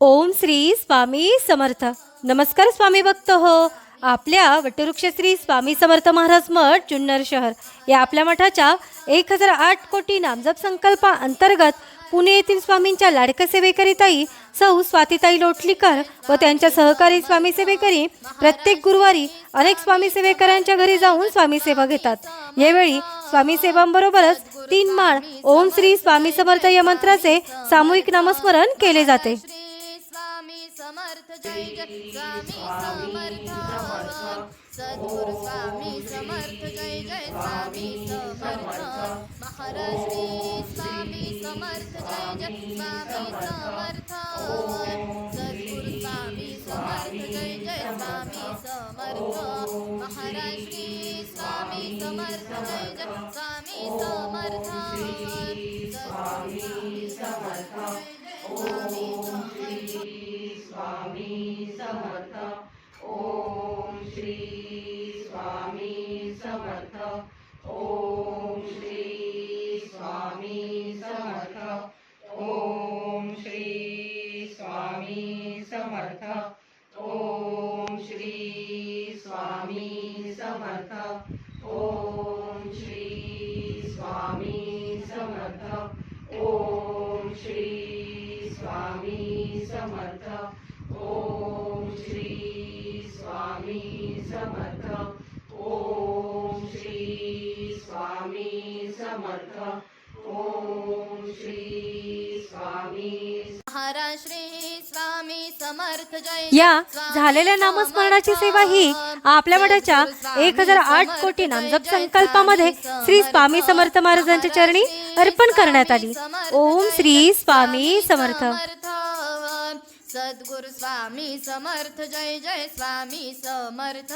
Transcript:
ओम श्री स्वामी समर्थ. नमस्कार स्वामी भक्त हो. आपल्या वटवृक्ष श्री स्वामी समर्थ महाराज मठ जुन्नर शहर या आपल्या मठाच्या 1008 कोटी नामजप संकल्पा अंतर्गत पुणे येथील स्वामींच्या लाडक्या सेवेकरीताई सौ स्वातीताई लोटलीकर व त्यांच्या सहकारी स्वामी सेवेकरी प्रत्येक गुरुवारी अनेक स्वामी सेवेकरांच्या घरी जाऊन स्वामी सेवा घेतात. यावेळी स्वामी सेवांबरोबरच 3 माळ ओम श्री स्वामी समर्थ या मंत्राचे सामूहिक नामस्मरण केले जाते. समर्थ जय जय स्वामी समर्थ सद्गुरु स्वामी समर्थ जय जय स्वामी समर्थ महाराज श्री स्वामी समर्थ जय जय स्वामी समर्थ सद्गुरु स्वामी समर्थ जय जय स्वामी समर्थ महाराज श्री स्वामी समर्थ जय जय स्वामी समर्थ स्वामी समर्थ स्वामी समर्थ. ओम श्री स्वामी समर्थ. ओम श्री स्वामी समर्थ. ओम श्री स्वामी समर्थ. ओम श्री स्वामी समर्थ. ओम श्री स्वामी समर्थ. ओम श्री स्वामी समर्थ. ओम श्री स्वामी समर्थ. ओम श्री स्वामी समर्थ. ओम श्री स्वामी महाराज श्री स्वामी समर्थ जय या झालेल्या नामस्मरणाची सेवा ही आपल्या मठाच्या 1008 कोटी नामजप संकल्पामध्ये श्री स्वामी समर्थ महाराजांच्या चरणी अर्पण करण्यात आली. ओम श्री स्वामी समर्थ. सद्गुरु स्वामी समर्थ जय जय स्वामी समर्थ.